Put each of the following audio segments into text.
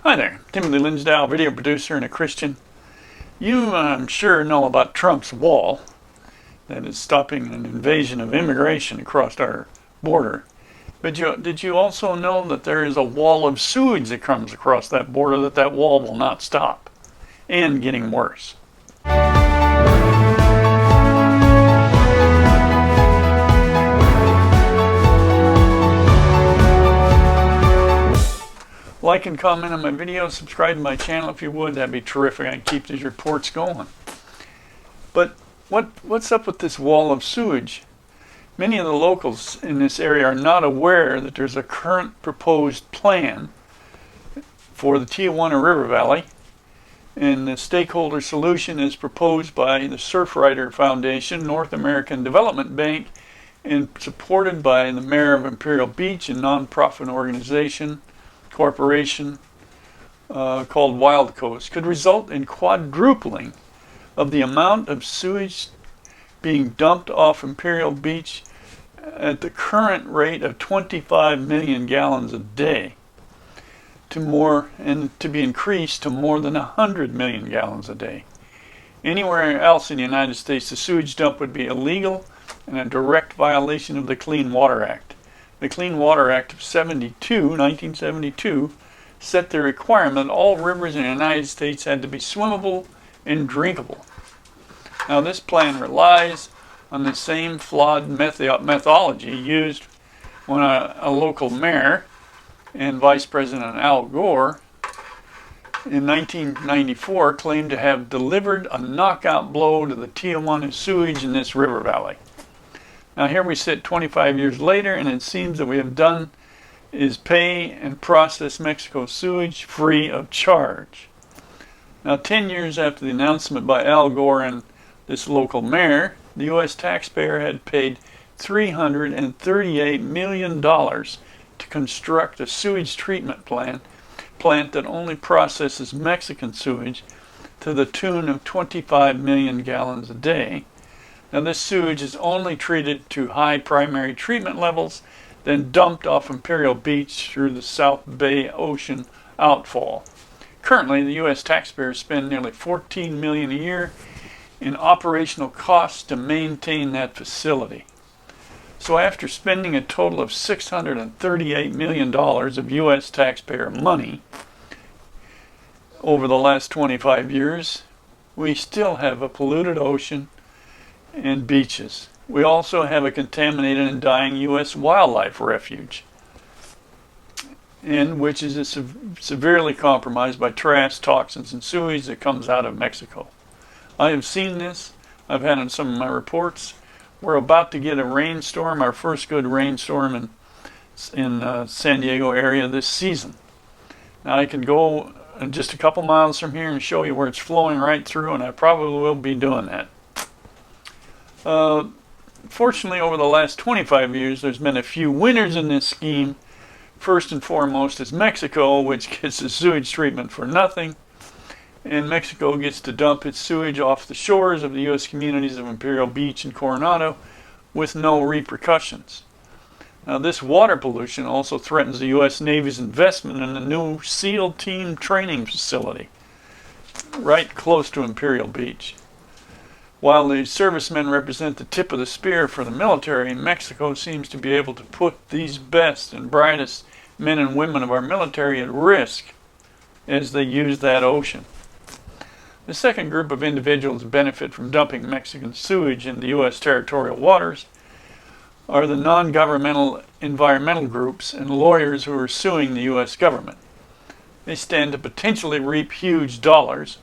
Hi there, Timothy Linsdale, video producer and a Christian. You, I'm sure, know about Trump's wall that is stopping an invasion of immigration across our border. But did you also know that there is a wall of sewage that comes across that border that wall will not stop, and getting worse? Like and comment on my videos, subscribe to my channel if you would, that'd be terrific. I'd keep these reports going. But what's up with this wall of sewage? Many of the locals in this area are not aware that there's a current proposed plan for the Tijuana River Valley, and the stakeholder solution is proposed by the Surfrider Foundation, North American Development Bank, and supported by the mayor of Imperial Beach, a nonprofit corporation called Wild Coast. Could result in quadrupling of the amount of sewage being dumped off Imperial Beach at the current rate of 25 million gallons a day to be increased to more than 100 million gallons a day. Anywhere else in the United States, the sewage dump would be illegal and a direct violation of the Clean Water Act. The Clean Water Act of 1972 set the requirement all rivers in the United States had to be swimmable and drinkable. Now this plan relies on the same flawed methodology used when a local mayor and Vice President Al Gore in 1994 claimed to have delivered a knockout blow to the Tijuana sewage in this river valley. Now here we sit 25 years later, and it seems that we have done is pay and process Mexico's sewage free of charge. Now 10 years after the announcement by Al Gore and this local mayor, the U.S. taxpayer had paid $338 million to construct a sewage treatment plant that only processes Mexican sewage to the tune of 25 million gallons a day. Now this sewage is only treated to high primary treatment levels, then dumped off Imperial Beach through the South Bay Ocean outfall. Currently, the U.S. taxpayers spend nearly $14 million a year in operational costs to maintain that facility. So after spending a total of $638 million of U.S. taxpayer money over the last 25 years, we still have a polluted ocean and beaches. We also have a contaminated and dying U.S. wildlife refuge, and which is severely compromised by trash, toxins, and sewage that comes out of Mexico. I have seen this. I've had in some of my reports. We're about to get a rainstorm, our first good rainstorm in San Diego area this season. Now I can go just a couple miles from here and show you where it's flowing right through, and I probably will be doing that. Fortunately, over the last 25 years, there's been a few winners in this scheme. First and foremost is Mexico, which gets the sewage treatment for nothing, and Mexico gets to dump its sewage off the shores of the U.S. communities of Imperial Beach and Coronado with no repercussions. Now, this water pollution also threatens the U.S. Navy's investment in a new SEAL team training facility right close to Imperial Beach. While the servicemen represent the tip of the spear for the military, Mexico seems to be able to put these best and brightest men and women of our military at risk as they use that ocean. The second group of individuals who benefit from dumping Mexican sewage into U.S. territorial waters are the non-governmental environmental groups and lawyers who are suing the U.S. government. They stand to potentially reap huge dollars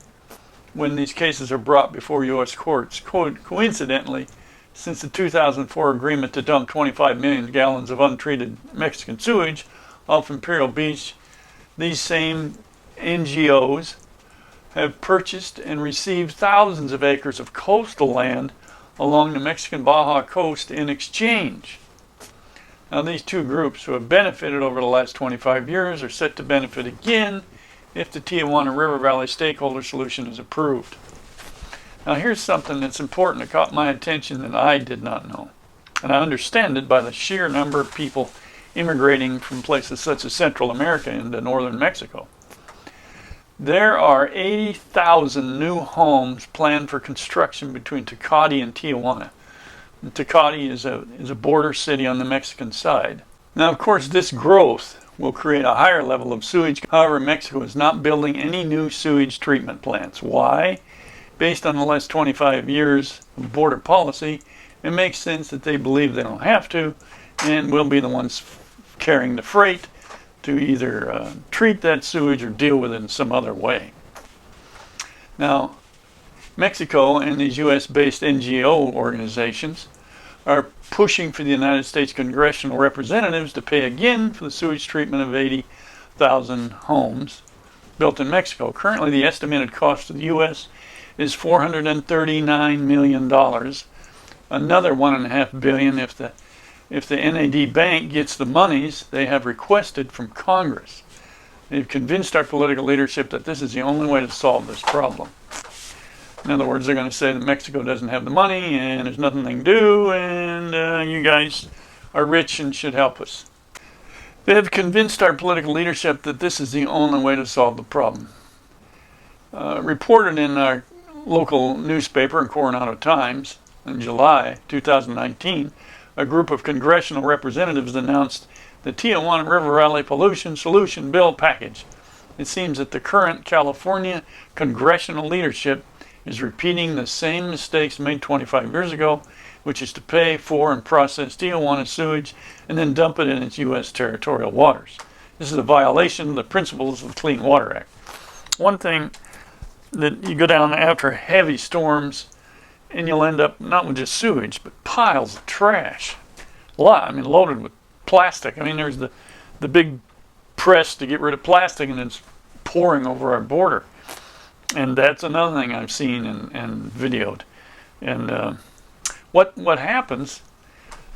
when these cases are brought before U.S. courts. Coincidentally, since the 2004 agreement to dump 25 million gallons of untreated Mexican sewage off Imperial Beach, these same NGOs have purchased and received thousands of acres of coastal land along the Mexican Baja coast in exchange. Now, these two groups who have benefited over the last 25 years are set to benefit again if the Tijuana River Valley stakeholder solution is approved. Now here's something that's important that caught my attention that I did not know. And I understand it by the sheer number of people immigrating from places such as Central America into northern Mexico. There are 80,000 new homes planned for construction between Tecate and Tijuana. And Tecate is a border city on the Mexican side. Now, of course, this growth will create a higher level of sewage. However, Mexico is not building any new sewage treatment plants. Why? Based on the last 25 years of border policy, it makes sense that they believe they don't have to and will be the ones carrying the freight to either treat that sewage or deal with it in some other way. Now, Mexico and these U.S.-based NGO organizations are pushing for the United States congressional representatives to pay again for the sewage treatment of 80,000 homes built in Mexico. Currently, the estimated cost to the U.S. is $439 million. Another $1.5 billion if the NAD Bank gets the monies they have requested from Congress. They've convinced our political leadership that this is the only way to solve this problem. In other words, they're going to say that Mexico doesn't have the money and there's nothing they can do, and you guys are rich and should help us. They have convinced our political leadership that this is the only way to solve the problem. Reported in our local newspaper in Coronado Times in July 2019, a group of congressional representatives announced the Tijuana River Valley Pollution Solution Bill package. It seems that the current California congressional leadership is repeating the same mistakes made 25 years ago, which is to pay for and process Tijuana sewage and then dump it in its U.S. territorial waters. This is a violation of the principles of the Clean Water Act. One thing that you go down after heavy storms and you'll end up not with just sewage, but piles of trash. Loaded with plastic. There's the big press to get rid of plastic, and it's pouring over our border. And that's another thing I've seen and videoed. And what happens,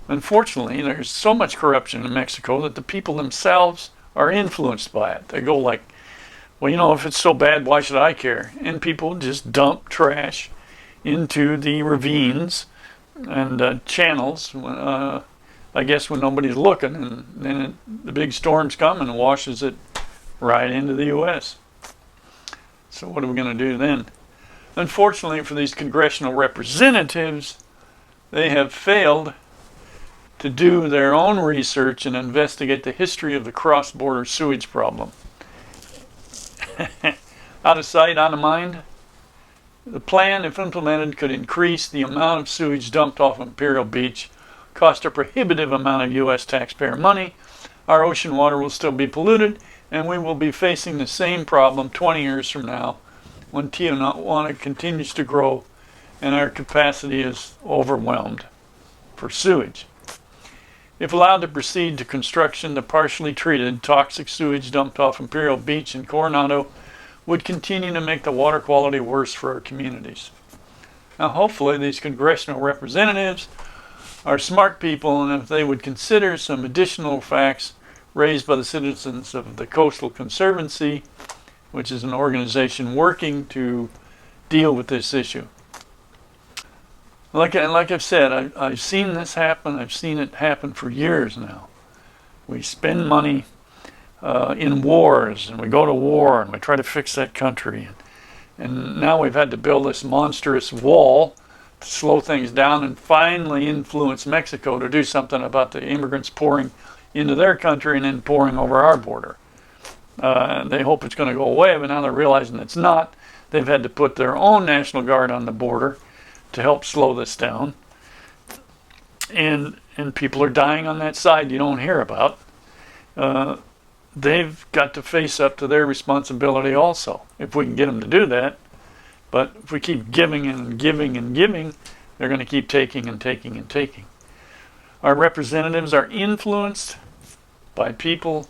unfortunately, there's so much corruption in Mexico that the people themselves are influenced by it. They go like, well, if it's so bad, why should I care? And people just dump trash into the ravines and channels, I guess when nobody's looking, and then the big storms come and washes it right into the U.S. So what are we going to do then? Unfortunately for these congressional representatives, they have failed to do their own research and investigate the history of the cross-border sewage problem. Out of sight, out of mind. The plan, if implemented, could increase the amount of sewage dumped off Imperial Beach, cost a prohibitive amount of U.S. taxpayer money. Our ocean water will still be polluted, and we will be facing the same problem 20 years from now when Tijuana continues to grow and our capacity is overwhelmed for sewage. If allowed to proceed to construction, the partially treated toxic sewage dumped off Imperial Beach in Coronado would continue to make the water quality worse for our communities. Now, hopefully, these congressional representatives are smart people, and if they would consider some additional facts raised by the citizens of the Coastal Conservancy, which is an organization working to deal with this issue. Like I've said, I've seen this happen. I've seen it happen for years now. We spend money in wars, and we go to war, and we try to fix that country. And now we've had to build this monstrous wall to slow things down and finally influence Mexico to do something about the immigrants pouring into their country and then pouring over our border. They hope it's going to go away, but now they're realizing it's not. They've had to put their own National Guard on the border to help slow this down. And people are dying on that side you don't hear about. They've got to face up to their responsibility also, if we can get them to do that. But if we keep giving and giving and giving, they're going to keep taking and taking and taking. Our representatives are influenced by people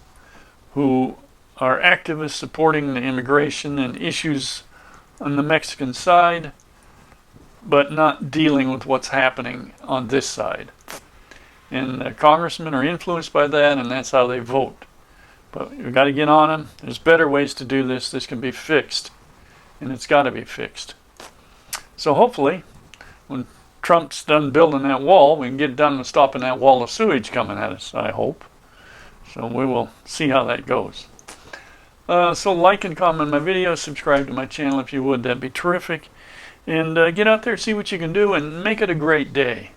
who are activists supporting the immigration and issues on the Mexican side, but not dealing with what's happening on this side. And the congressmen are influenced by that, and that's how they vote. But we've got to get on them. There's better ways to do this. This can be fixed, and it's got to be fixed. So hopefully, when Trump's done building that wall, we can get done with stopping that wall of sewage coming at us, I hope. So we will see how that goes. So like and comment my videos, subscribe to my channel if you would, that'd be terrific. And get out there, see what you can do, and make it a great day.